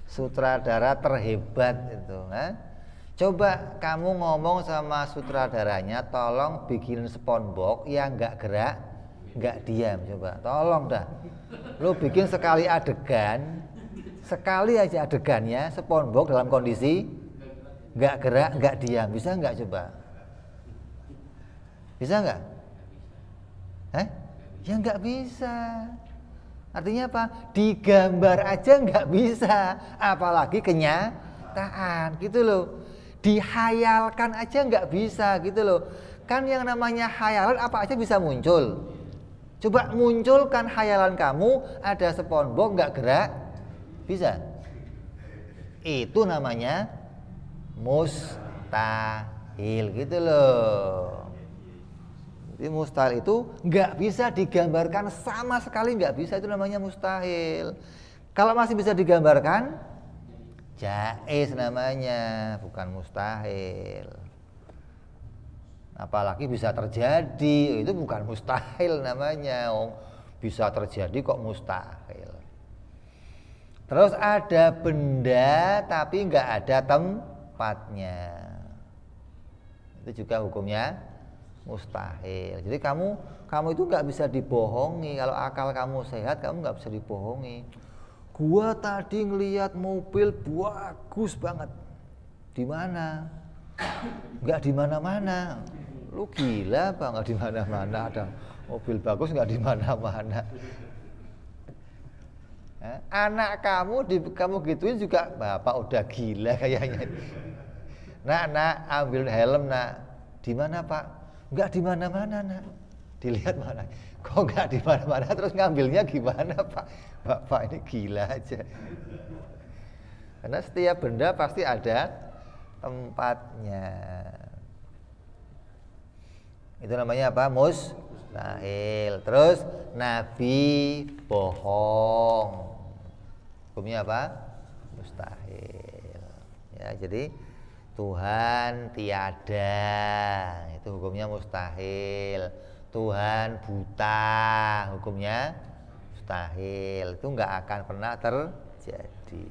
Sutradara terhebat itu. Coba kamu ngomong sama sutradaranya, tolong bikin SpongeBob yang nggak gerak, nggak diam. Coba, tolong dah. Lu bikin sekali adegan, sekali aja adegannya SpongeBob dalam kondisi nggak gerak, nggak diam. Bisa nggak coba? Bisa nggak? Ya nggak bisa. Artinya apa? Digambar aja nggak bisa, apalagi kenyataan gitu loh. Dihayalkan aja nggak bisa gitu loh. Kan yang namanya hayalan apa aja bisa muncul. Coba munculkan hayalan kamu, ada SpongeBob nggak gerak, bisa? Itu namanya mustahil gitu loh. Jadi mustahil itu nggak bisa digambarkan sama sekali, nggak bisa, itu namanya mustahil. Kalau masih bisa digambarkan, jaiz namanya, bukan mustahil. Apalagi bisa terjadi, itu bukan mustahil namanya. Bisa terjadi kok mustahil. Terus ada benda tapi nggak ada tempatnya, itu juga hukumnya mustahil. Jadi kamu itu nggak bisa dibohongi. Kalau akal kamu sehat, kamu nggak bisa dibohongi. Gua tadi ngelihat mobil bagus banget. Di mana? Nggak di mana-mana. Lu gila apa? Nggak di mana-mana, ada mobil bagus nggak di mana-mana. Anak kamu gituin juga, bapak udah gila kayaknya. Nak, ambil helm nak. Di mana pak? Nggak di mana-mana nak. Dilihat mana? Kok nggak di mana-mana? Terus ngambilnya gimana pak? Bapak ini gila aja. Karena setiap benda pasti ada tempatnya. Itu namanya apa? Mustahil. Terus Nabi bohong. Hukumnya apa? Mustahil. Ya, jadi Tuhan tiada, itu hukumnya mustahil. Tuhan buta, hukumnya mustahil. Itu nggak akan pernah terjadi.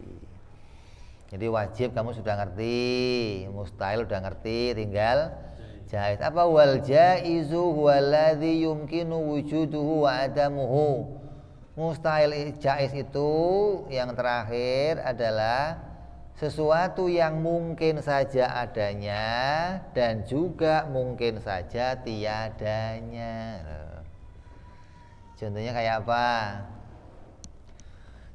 Jadi wajib kamu sudah ngerti, mustahil udah ngerti, tinggal jaiz. Apa wal jaizu huwaladzi yumkinu wujuduhu wa adamuhu. Mustahil jaiz itu yang terakhir adalah sesuatu yang mungkin saja adanya dan juga mungkin saja tiadanya. Contohnya kayak apa?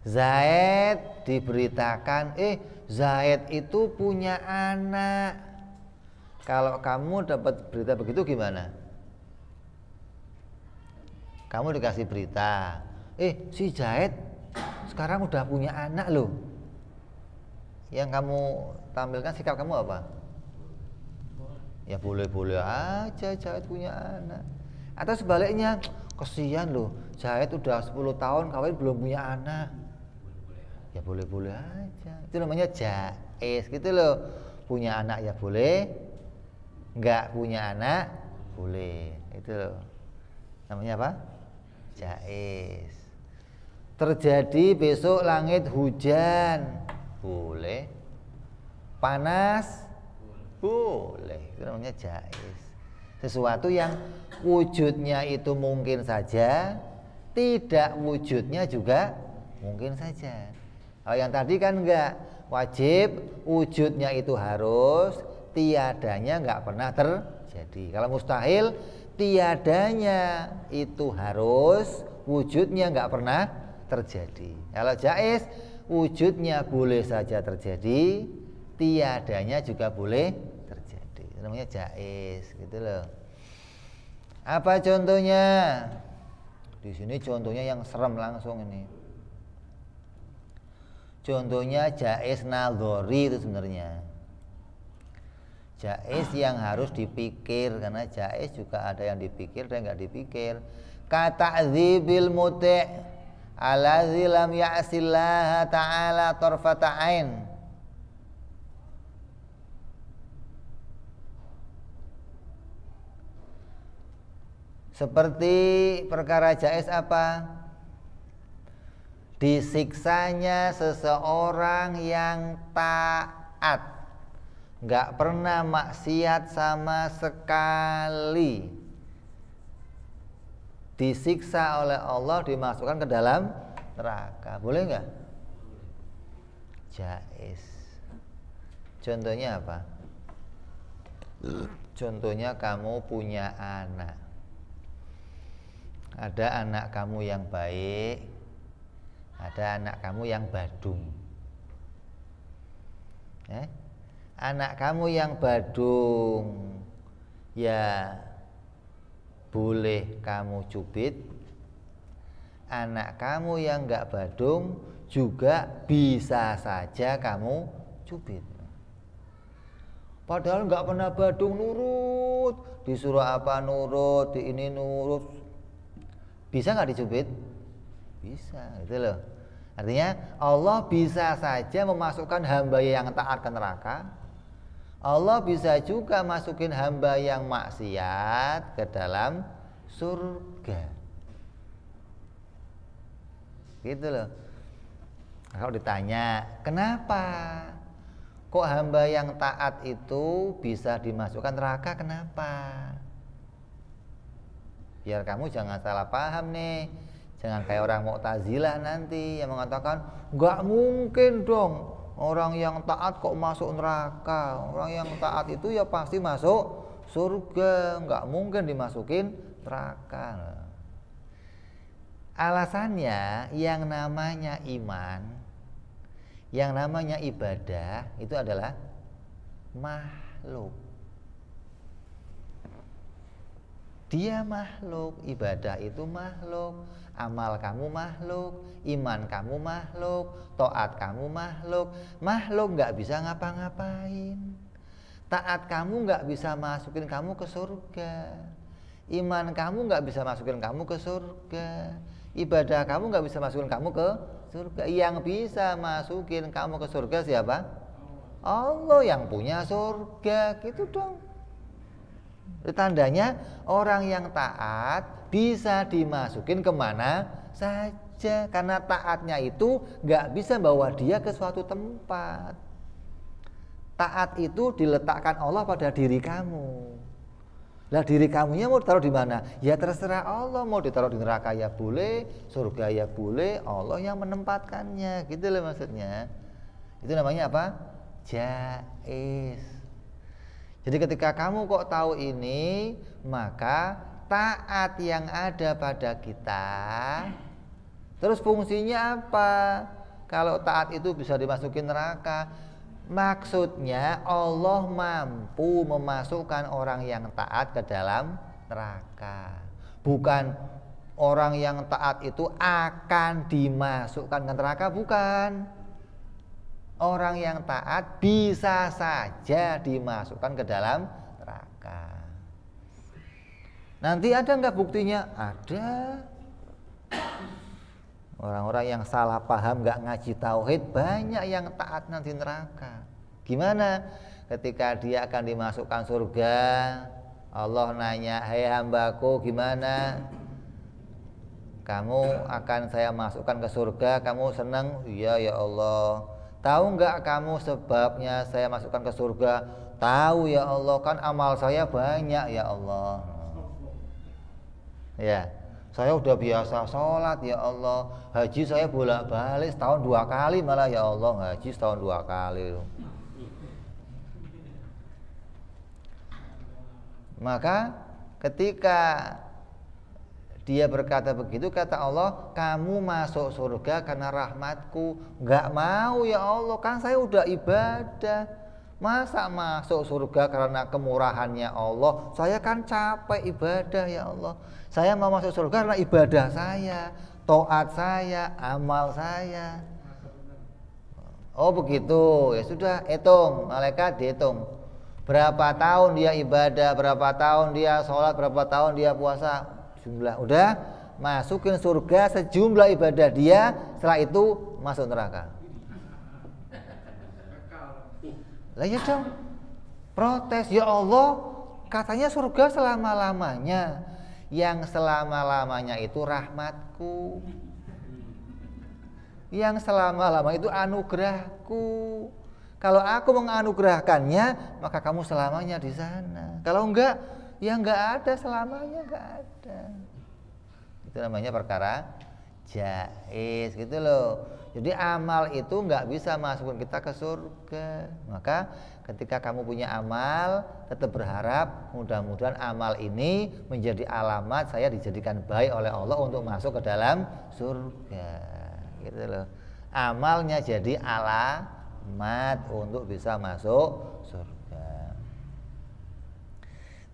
Zaid diberitakan, Zaid itu punya anak. Kalau kamu dapat berita begitu gimana? Kamu dikasih berita, si Zaid sekarang udah punya anak loh. Yang kamu tampilkan sikap kamu apa? Ya boleh-boleh aja Zaid punya anak. Atau sebaliknya, kesian loh, Zaid udah 10 tahun kawin belum punya anak. Ya boleh-boleh aja. Itu namanya jaiz gitu loh. Punya anak ya boleh, nggak punya anak boleh. Itu loh. Namanya apa? Jaiz. Terjadi besok langit hujan, boleh. Panas, boleh. Itu namanya jaiz. Sesuatu yang wujudnya itu mungkin saja, tidak wujudnya juga mungkin saja. Kalau yang tadi kan enggak, wajib wujudnya itu harus, tiadanya enggak pernah terjadi. Kalau mustahil, tiadanya itu harus, wujudnya enggak pernah terjadi. Kalau jaiz, wujudnya boleh saja terjadi, tiadanya juga boleh terjadi. Itu namanya jaiz, gitu loh. Apa contohnya? Di sini contohnya yang serem langsung ini. Contohnya jaiz nadhari itu sebenarnya. Jaiz yang harus dipikir, karena jaiz juga ada yang dipikir dan enggak dipikir. Kata'dzibil muti' allazi lam ya'sillaha ta'ala tarfata ain. Seperti perkara jaiz apa? Disiksanya seseorang yang taat, nggak pernah maksiat sama sekali, disiksa oleh Allah, dimasukkan ke dalam neraka, boleh nggak? Jaiz. Contohnya apa? Contohnya kamu punya anak. Ada anak kamu yang baik, ada anak kamu yang badung. Anak kamu yang badung, ya boleh kamu cubit. Anak kamu yang enggak badung juga bisa saja kamu cubit. Padahal enggak pernah badung, nurut, disuruh apa nurut, di ini nurut. Bisa nggak dicubit? Bisa, gitu loh. Artinya Allah bisa saja memasukkan hamba yang taat ke neraka. Allah bisa juga masukin hamba yang maksiat ke dalam surga. Gitu loh. Kalau ditanya, kenapa kok hamba yang taat itu bisa dimasukkan neraka? Kenapa? Biar kamu jangan salah paham nih. Jangan kayak orang Mu'tazilah nanti yang mengatakan nggak mungkin dong orang yang taat kok masuk neraka. Orang yang taat itu ya pasti masuk surga, nggak mungkin dimasukin neraka. Alasannya yang namanya iman, yang namanya ibadah itu adalah makhluk. Dia makhluk, ibadah itu makhluk, amal kamu makhluk, iman kamu makhluk, taat kamu makhluk. Makhluk nggak bisa ngapa-ngapain. Taat kamu nggak bisa masukin kamu ke surga. Iman kamu nggak bisa masukin kamu ke surga. Ibadah kamu nggak bisa masukin kamu ke surga. Yang bisa masukin kamu ke surga siapa? Allah yang punya surga, gitu dong. Tandanya orang yang taat bisa dimasukin kemana saja, karena taatnya itu nggak bisa bawa dia ke suatu tempat. Taat itu diletakkan Allah pada diri kamu. Lah diri kamunya mau ditaruh di mana? Ya terserah Allah, mau ditaruh di neraka ya boleh, surga ya boleh, Allah yang menempatkannya, gitu loh maksudnya. Itu namanya apa? Jaiz. Jadi ketika kamu kok tahu ini, maka taat yang ada pada kita, terus fungsinya apa? Kalau taat itu bisa dimasukin neraka, maksudnya Allah mampu memasukkan orang yang taat ke dalam neraka. Bukan orang yang taat itu akan dimasukkan ke neraka, bukan. Orang yang taat bisa saja dimasukkan ke dalam neraka. Nanti ada nggak buktinya? Ada. Orang-orang yang salah paham, nggak ngaji tauhid, banyak yang taat nanti neraka. Gimana? Ketika dia akan dimasukkan surga, Allah nanya, "Hei hambaku, gimana? Kamu akan saya masukkan ke surga, kamu senang?" "Iya ya Allah." "Tahu nggak kamu sebabnya saya masukkan ke surga?" "Tahu ya Allah, kan amal saya banyak ya Allah." "Ya, saya udah biasa sholat ya Allah, haji saya bolak-balik setahun 2 kali malah ya Allah, haji setahun 2 kali." Maka ketika dia berkata begitu, kata Allah, "Kamu masuk surga karena rahmatku." "Enggak mau ya Allah, kan saya udah ibadah. Masa masuk surga karena kemurahannya Allah? Saya kan capek ibadah ya Allah. Saya mau masuk surga karena ibadah saya, taat saya, amal saya." "Oh begitu, ya sudah, hitung." Malaikat dihitung berapa tahun dia ibadah, berapa tahun dia sholat, berapa tahun dia puasa, jumlah, udah masukin surga sejumlah ibadah dia, setelah itu masuk neraka. Lah ya dong, protes, "Ya Allah, katanya surga selama-lamanya." "Yang selama-lamanya itu rahmatku, yang selama-lamanya itu anugerahku. Kalau aku menganugerahkannya, maka kamu selamanya di sana. Kalau enggak, ya enggak ada selamanya, enggak ada." Itu namanya perkara jaiz, gitu loh. Jadi amal itu enggak bisa masukin kita ke surga. Maka ketika kamu punya amal, tetap berharap mudah-mudahan amal ini menjadi alamat saya dijadikan baik oleh Allah untuk masuk ke dalam surga, gitu loh. Amalnya jadi alamat untuk bisa masuk surga.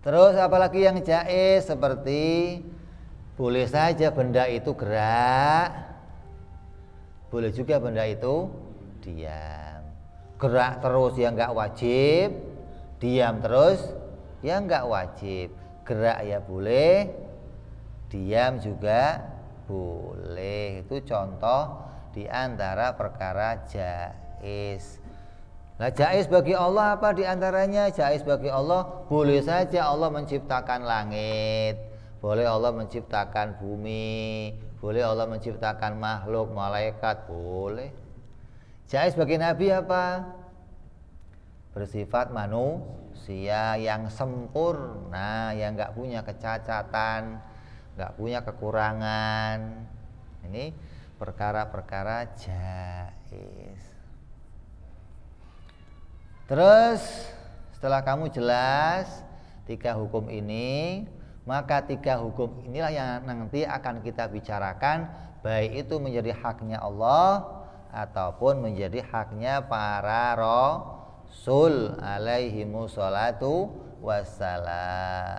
Terus apalagi yang jaiz, seperti boleh saja benda itu gerak, boleh juga benda itu diam. Gerak terus ya nggak wajib, diam terus ya nggak wajib. Gerak ya boleh, diam juga boleh. Itu contoh di antara perkara jaiz. Nah, jaiz bagi Allah apa diantaranya? Jaiz bagi Allah, boleh saja Allah menciptakan langit, boleh Allah menciptakan bumi, boleh Allah menciptakan makhluk, malaikat, boleh. Jaiz bagi Nabi apa? Bersifat manusia yang sempurna, yang nggak punya kecacatan, nggak punya kekurangan. Ini perkara-perkara jaiz. Terus setelah kamu jelas 3 hukum ini, maka 3 hukum inilah yang nanti akan kita bicarakan, baik itu menjadi haknya Allah ataupun menjadi haknya para rasul alaihimus salatu wassalam.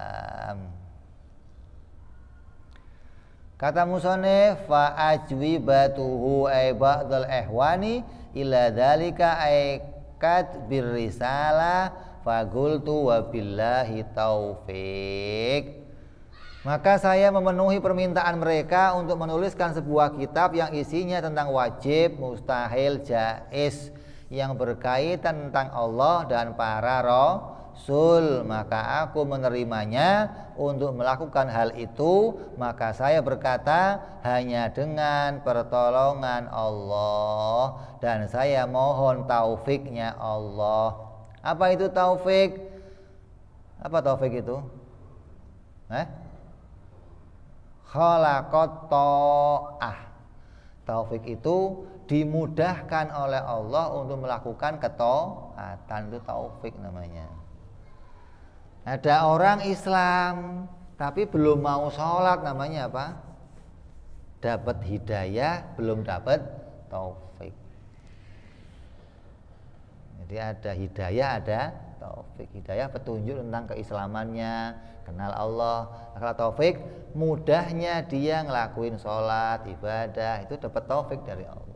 Kata musannif, fa ajwibatuhu ay ba'dal ihwani ila dzalika ay kat birrisalah faqultu wa billahi taufik. Maka saya memenuhi permintaan mereka untuk menuliskan sebuah kitab yang isinya tentang wajib, mustahil, jaiz, yang berkaitan tentang Allah dan para Rasul, maka aku menerimanya untuk melakukan hal itu. Maka saya berkata, hanya dengan pertolongan Allah, dan saya mohon taufiknya Allah. Apa itu taufik? Apa taufik itu? Khalaqat ta'ah. Taufik itu dimudahkan oleh Allah untuk melakukan ketaatan, itu taufik namanya. Ada orang Islam tapi belum mau sholat, namanya apa? Dapat hidayah, belum dapat taufik. Jadi ada hidayah, ada taufik. Hidayah petunjuk tentang keislamannya, kenal Allah. Kalau taufik, mudahnya dia ngelakuin sholat, ibadah, itu dapat taufik dari Allah.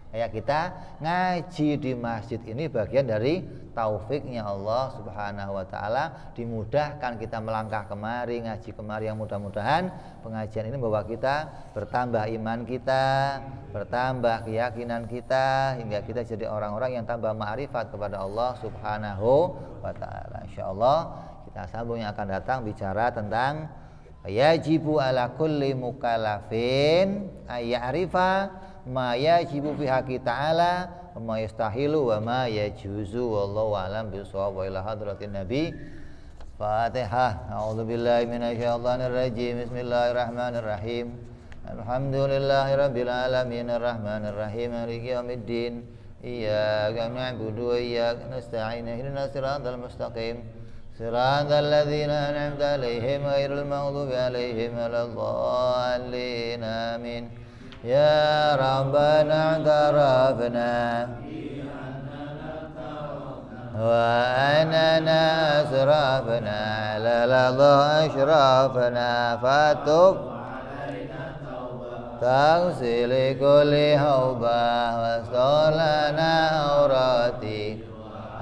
Kayak kita ngaji di masjid ini bagian dari taufiknya Allah Subhanahu wa ta'ala. Dimudahkan kita melangkah kemari, ngaji kemari, yang mudah-mudahan pengajian ini membawa kita bertambah iman kita, bertambah keyakinan kita, hingga kita jadi orang-orang yang tambah ma'rifat kepada Allah Subhanahu wa ta'ala. Insyaallah kita sambung yang akan datang bicara tentang yajibu ala kulli mukallafin ayya'rifa ma yajibu fi haqqi ta'ala wa ma yastahilu wa ma yajuzu, wallahu a'lam bishawab. Wa ila hadratin nabi. Fatihah. A'udzu billahi minasyaitonir rajim. Bismillahirrahmanirrahim. Alhamdulillahirabbil alamin arrahmanir rahim maliki yaumiddin. Iyyaka na'budu wa iyyaka nasta'in. Ihdinas siratal mustaqim. Siratal ladzina an'amta 'alaihim ghairil maghdubi 'alaihim waladdallin. Amin. Ya Rabbana i'tarafna wa anana asrafna la ladha ashrafna fatub taghsil kulli hawbah wasolana aurati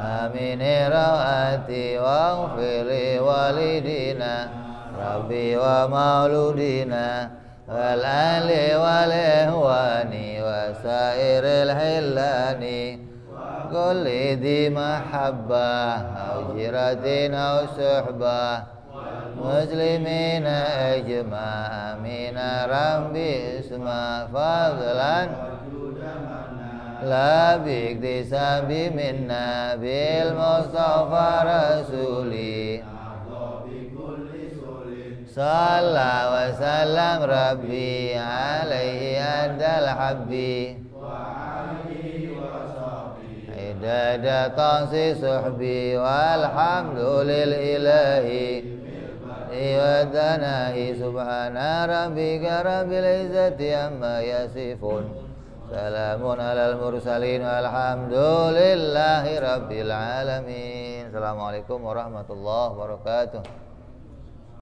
amin rawati waghfir walidina rabbi wa mauludina wal ali wal ihwani wa sairil hillani kulli di mahabbah au jiratin au suhbah muslimina ajma amina rabbi isma fadlan la biktisabi minna bil mustafa rasuli Salla wa sallam Rabbi alaihi adal habbi wa alihi wa sahbihi idada tansi suhbi walhamdulil ilahi wa danahi subhana rabbika rabbil izzati amma yasifun salamun alal mursalin walhamdulillahi rabbil alamin. Assalamualaikum warahmatullahi wabarakatuh.